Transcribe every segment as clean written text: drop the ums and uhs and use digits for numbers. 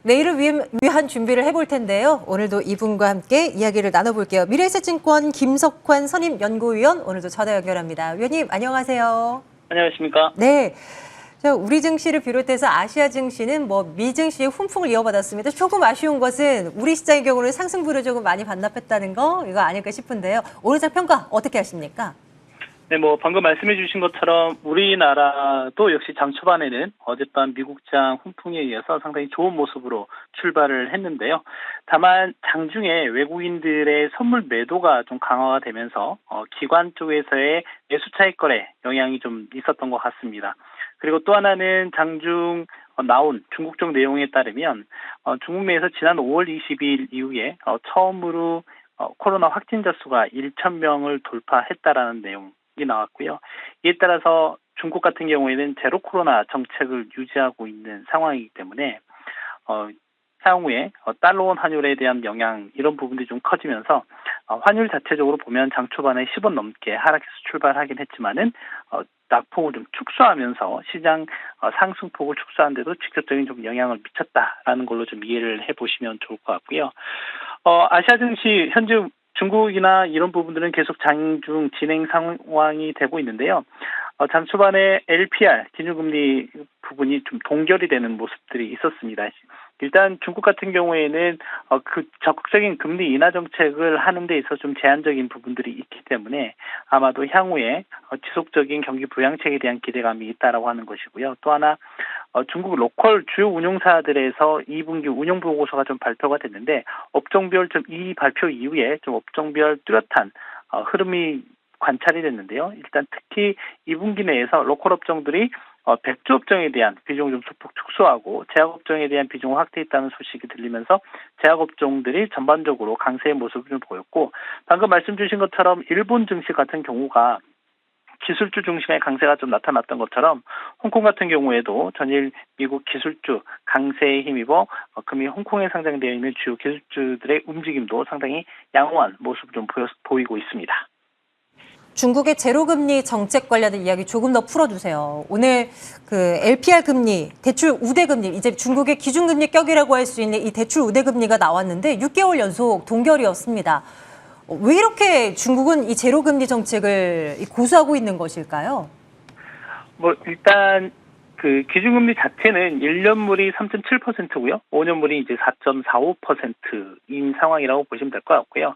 내일을 위한 준비를 해볼 텐데요. 오늘도 이분과 함께 이야기를 나눠볼게요. 미래에셋증권 김석환 선임연구위원 오늘도 전화 연결합니다. 위원님 안녕하세요. 안녕하십니까? 네. 자, 우리 증시를 비롯해서 아시아 증시는 미 증시의 훈풍을 이어받았습니다. 조금 아쉬운 것은 우리 시장의 경우는 상승분을 조금 많이 반납했다는 거 이거 아닐까 싶은데요. 오늘 장 평가 어떻게 하십니까? 네, 방금 말씀해 주신 것처럼 우리나라도 역시 장 초반에는 어젯밤 미국장 훈풍에 이어서 상당히 좋은 모습으로 출발을 했는데요. 다만 장중에 외국인들의 선물 매도가 좀 강화가 되면서 기관 쪽에서의 매수 차익 거래 영향이 좀 있었던 것 같습니다. 그리고 또 하나는 장중 나온 중국 쪽 내용에 따르면 중국 내에서 지난 5월 22일 이후에 처음으로 코로나 확진자 수가 1,000명을 돌파했다라는 내용 나왔고요. 이에 따라서 중국 같은 경우에는 제로 코로나 정책을 유지하고 있는 상황이기 때문에 향후에 달러원 환율에 대한 영향 이런 부분들이 좀 커지면서 환율 자체적으로 보면 장 초반에 10원 넘게 하락해서 출발하긴 했지만은 낙폭을 좀 축소하면서 시장 상승폭을 축소하는데도 직접적인 좀 영향을 미쳤다라는 걸로 좀 이해를 해보시면 좋을 것 같고요. 아시아 증시 현재 중국이나 이런 부분들은 계속 장중 진행 상황이 되고 있는데요. 장 초반에 LPR 기준금리 부분이 좀 동결이 되는 모습들이 있었습니다. 일단 중국 같은 경우에는 그 적극적인 금리 인하 정책을 하는 데 있어서 좀 제한적인 부분들이 있기 때문에 아마도 향후에 지속적인 경기 부양책에 대한 기대감이 있다라고 하는 것이고요. 또 하나 중국 로컬 주요 운용사들에서 2분기 운용 보고서가 좀 발표가 됐는데 업종별 이 발표 이후에 좀 업종별 뚜렷한 흐름이 관찰이 됐는데요. 일단 특히 2분기 내에서 로컬 업종들이 백주 업종에 대한 비중을 좀 소폭 축소하고 제약 업종에 대한 비중을 확대했다는 소식이 들리면서 제약 업종들이 전반적으로 강세의 모습을 좀 보였고 방금 말씀 주신 것처럼 일본 증시 같은 경우가 기술주 중심의 강세가 좀 나타났던 것처럼 홍콩 같은 경우에도 전일 미국 기술주 강세에 힘입어 금일 홍콩에 상장되어 있는 주요 기술주들의 움직임도 상당히 양호한 모습을 좀 보이고 있습니다. 중국의 제로금리 정책 관련된 이야기 조금 더 풀어주세요. 오늘 그 LPR 금리, 대출 우대금리, 이제 중국의 기준금리 격이라고 할 수 있는 이 대출 우대금리가 나왔는데 6개월 연속 동결이었습니다. 왜 이렇게 중국은 이 제로금리 정책을 고수하고 있는 것일까요? 일단 그 기준금리 자체는 1년물이 3.7%고요. 5년물이 이제 4.45%인 상황이라고 보시면 될 것 같고요.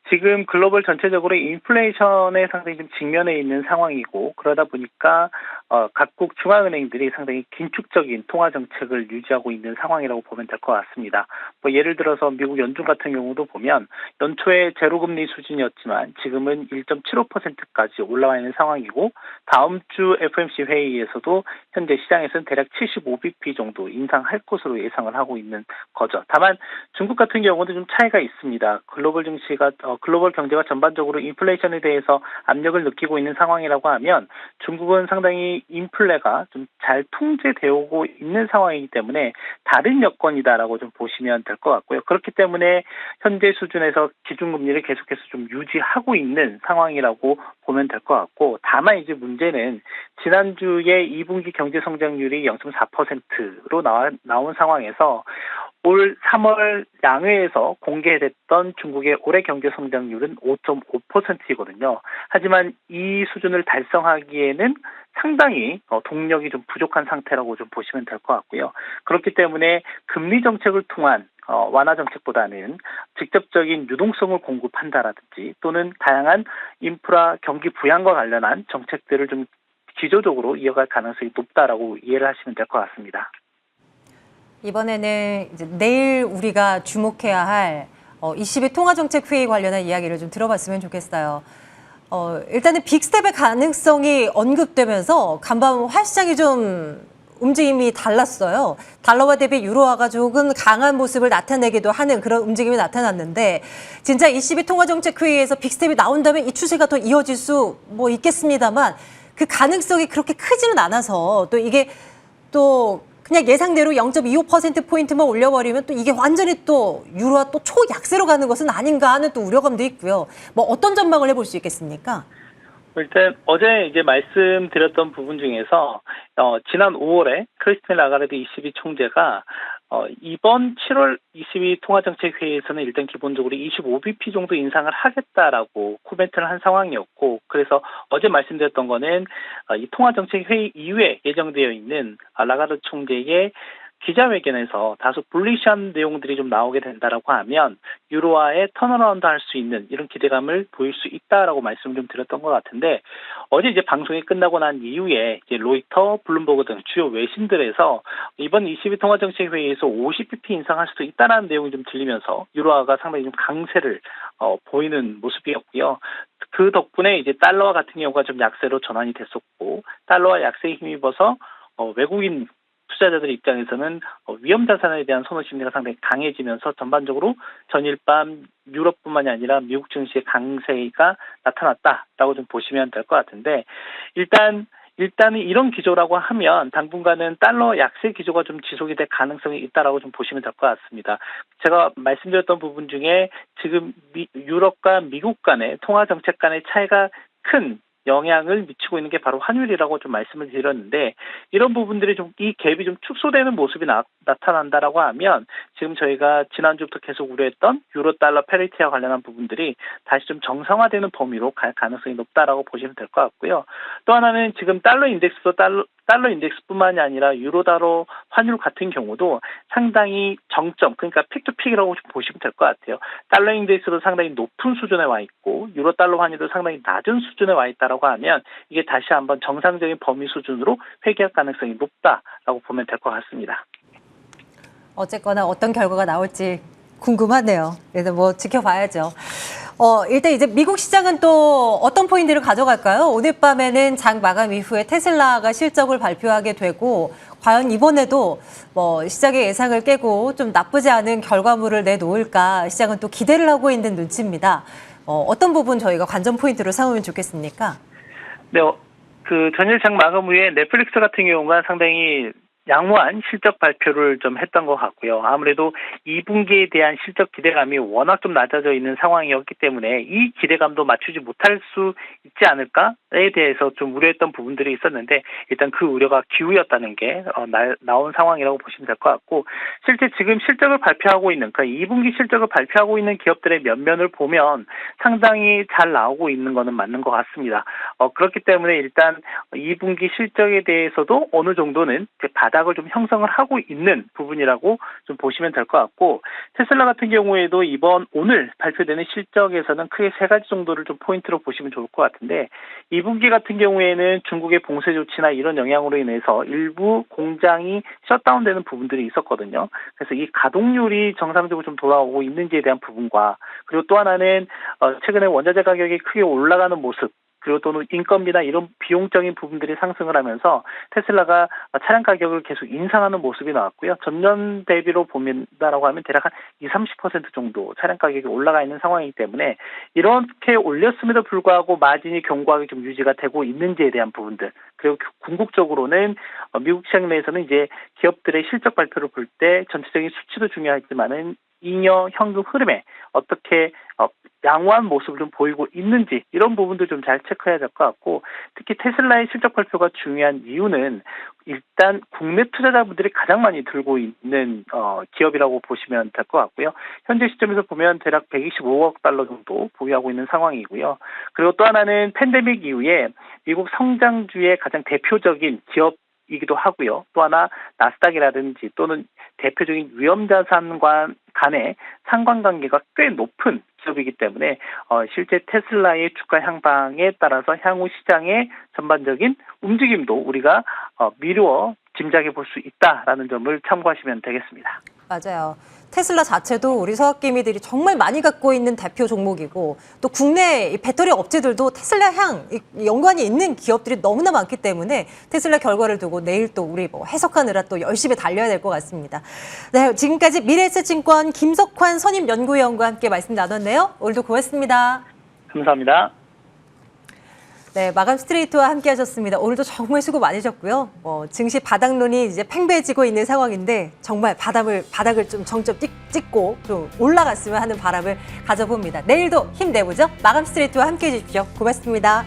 지금 글로벌 전체적으로 인플레이션에 상당히 좀 직면해 있는 상황이고 그러다 보니까 각국 중앙은행들이 상당히 긴축적인 통화 정책을 유지하고 있는 상황이라고 보면 될 것 같습니다. 예를 들어서 미국 연준 같은 경우도 보면 연초에 제로금리 수준이었지만 지금은 1.75%까지 올라와 있는 상황이고 다음 주 FOMC 회의에서도 현재 시장에서는 대략 75bp 정도 인상할 것으로 예상을 하고 있는 거죠. 다만 중국 같은 경우도 좀 차이가 있습니다. 글로벌 경제가 전반적으로 인플레이션에 대해서 압력을 느끼고 있는 상황이라고 하면 중국은 상당히 인플레가 좀 잘 통제되어 오고 있는 상황이기 때문에 다른 여건이다라고 좀 보시면 될 것 같고요. 그렇기 때문에 현재 수준에서 기준금리를 계속해서 좀 유지하고 있는 상황이라고 보면 될 것 같고 다만 이제 문제는 지난주에 2분기 경제 성장률이 0.4%로 나온 상황에서 올 3월 양회에서 공개됐던 중국의 올해 경제 성장률은 5.5%이거든요. 하지만 이 수준을 달성하기에는 상당히 동력이 좀 부족한 상태라고 좀 보시면 될 것 같고요. 그렇기 때문에 금리 정책을 통한 완화 정책보다는 직접적인 유동성을 공급한다라든지 또는 다양한 인프라 경기 부양과 관련한 정책들을 좀 기조적으로 이어갈 가능성이 높다라고 이해를 하시면 될 것 같습니다. 이번에는 이제 내일 우리가 주목해야 할 22 통화정책회의 관련한 이야기를 좀 들어봤으면 좋겠어요. 일단은 빅스텝의 가능성이 언급되면서 간밤 화시장이 좀 움직임이 달랐어요. 달러화 대비 유로화가 조금 강한 모습을 나타내기도 하는 그런 움직임이 나타났는데 진짜 22 통화정책회의에서 빅스텝이 나온다면 이 추세가 더 이어질 수 있겠습니다만 그 가능성이 그렇게 크지는 않아서 또 이게 또 그냥 예상대로 0.25%포인트만 올려버리면 또 이게 완전히 또 유로화 또 초약세로 가는 것은 아닌가 하는 또 우려감도 있고요. 어떤 전망을 해볼 수 있겠습니까? 일단 어제 이제 말씀드렸던 부분 중에서 지난 5월에 크리스틴 라가르드 ECB 총재가 이번 7월 22일 통화정책회의에서는 일단 기본적으로 25bp 정도 인상을 하겠다라고 코멘트를 한 상황이었고, 그래서 어제 말씀드렸던 거는 이 통화정책회의 이후에 예정되어 있는 라가르드 총재의 기자회견에서 다소 불리시한 내용들이 좀 나오게 된다라고 하면 유로화의 턴어라운드 할 수 있는 이런 기대감을 보일 수 있다라고 말씀을 좀 드렸던 것 같은데, 어제 이제 방송이 끝나고 난 이후에 이제 로이터, 블룸버그 등 주요 외신들에서 이번 22 통화정책회의에서 50bp 인상할 수도 있다라는 내용이 좀 들리면서 유로화가 상당히 좀 강세를 보이는 모습이었고요. 그 덕분에 이제 달러와 같은 경우가 좀 약세로 전환이 됐었고, 달러와 약세에 힘입어서 외국인 투자자들 입장에서는 위험 자산에 대한 선호 심리가 상당히 강해지면서 전반적으로 전일 밤 유럽뿐만이 아니라 미국 증시의 강세가 나타났다라고 좀 보시면 될 것 같은데, 일단은 이런 기조라고 하면 당분간은 달러 약세 기조가 좀 지속이 될 가능성이 있다라고 좀 보시면 될 것 같습니다. 제가 말씀드렸던 부분 중에 지금 유럽과 미국 간의 통화 정책 간의 차이가 큰 영향을 미치고 있는 게 바로 환율이라고 좀 말씀을 드렸는데, 이런 부분들이 좀 이 갭이 좀 축소되는 모습이 나타난다라고 하면 지금 저희가 지난주부터 계속 우려했던 유로 달러 패리티와 관련한 부분들이 다시 좀 정상화되는 범위로 갈 가능성이 높다라고 보시면 될 것 같고요. 또 하나는 지금 달러 인덱스뿐만이 아니라 유로 달러 환율 같은 경우도 상당히 정점, 그러니까 픽투픽이라고 보시면 될 것 같아요. 달러 인덱스도 상당히 높은 수준에 와 있고 유로 달러 환율도 상당히 낮은 수준에 와 있다라고 하면 이게 다시 한번 정상적인 범위 수준으로 회귀할 가능성이 높다라고 보면 될 것 같습니다. 어쨌거나 어떤 결과가 나올지 궁금하네요. 그래서 뭐 지켜봐야죠. 일단 이제 미국 시장은 또 어떤 포인트를 가져갈까요? 오늘 밤에는 장 마감 이후에 테슬라가 실적을 발표하게 되고, 과연 이번에도 뭐 시장의 예상을 깨고 좀 나쁘지 않은 결과물을 내놓을까 시장은 또 기대를 하고 있는 눈치입니다. 어떤 부분 저희가 관전 포인트로 삼으면 좋겠습니까? 네, 그 전일 장 마감 후에 넷플릭스 같은 경우가 상당히 양호한 실적 발표를 좀 했던 것 같고요. 아무래도 2분기에 대한 실적 기대감이 워낙 좀 낮아져 있는 상황이었기 때문에 이 기대감도 맞추지 못할 수 있지 않을까에 대해서 좀 우려했던 부분들이 있었는데, 일단 그 우려가 기우였다는 게 나온 상황이라고 보시면 될 것 같고, 실제 지금 실적을 발표하고 있는, 그러니까 2분기 실적을 발표하고 있는 기업들의 면면을 보면 상당히 잘 나오고 있는 거는 맞는 것 같습니다. 그렇기 때문에 일단 2분기 실적에 대해서도 어느 정도는 바닥을 좀 형성을 하고 있는 부분이라고 좀 보시면 될 것 같고, 테슬라 같은 경우에도 오늘 발표되는 실적에서는 크게 세 가지 정도를 좀 포인트로 보시면 좋을 것 같은데, 2분기 같은 경우에는 중국의 봉쇄 조치나 이런 영향으로 인해서 일부 공장이 셧다운되는 부분들이 있었거든요. 그래서 이 가동률이 정상적으로 좀 돌아오고 있는지에 대한 부분과, 그리고 또 하나는 최근에 원자재 가격이 크게 올라가는 모습, 그리고 또는 인건비나 이런 비용적인 부분들이 상승을 하면서 테슬라가 차량 가격을 계속 인상하는 모습이 나왔고요. 전년 대비로 보면다라고 하면 대략 한 20-30% 정도 차량 가격이 올라가 있는 상황이기 때문에 이렇게 올렸음에도 불구하고 마진이 견고하게 좀 유지가 되고 있는지에 대한 부분들, 그리고 궁극적으로는 미국 시장 내에서는 이제 기업들의 실적 발표를 볼 때 전체적인 수치도 중요하지만은 잉여 현금 흐름에 어떻게 양호한 모습을 좀 보이고 있는지, 이런 부분도 좀 잘 체크해야 될 것 같고, 특히 테슬라의 실적 발표가 중요한 이유는 일단 국내 투자자분들이 가장 많이 들고 있는 기업이라고 보시면 될 것 같고요. 현재 시점에서 보면 대략 125억 달러 정도 보유하고 있는 상황이고요. 그리고 또 하나는 팬데믹 이후에 미국 성장주의 가장 대표적인 기업이기도 하고요. 또 하나 나스닥이라든지 또는 대표적인 위험자산과 간의 상관관계가 꽤 높은 기업이기 때문에 실제 테슬라의 주가 향방에 따라서 향후 시장의 전반적인 움직임도 우리가 미루어 짐작해 볼 수 있다라는 점을 참고하시면 되겠습니다. 맞아요. 테슬라 자체도 우리 서학개미들이 정말 많이 갖고 있는 대표 종목이고, 또 국내 이 배터리 업체들도 테슬라 연관이 있는 기업들이 너무나 많기 때문에 테슬라 결과를 두고 내일 또 우리 해석하느라 또 열심히 달려야 될 것 같습니다. 네, 지금까지 미래에셋증권 김석환 선임연구위원과 함께 말씀 나눴네요. 오늘도 고맙습니다. 감사합니다. 네, 마감 스트레이트와 함께 하셨습니다. 오늘도 정말 수고 많으셨고요. 증시 바닥론이 이제 팽배해지고 있는 상황인데 정말 바닥을 좀 정점 찍고 좀 올라갔으면 하는 바람을 가져봅니다. 내일도 힘내보죠. 마감 스트레이트와 함께 해주십시오. 고맙습니다.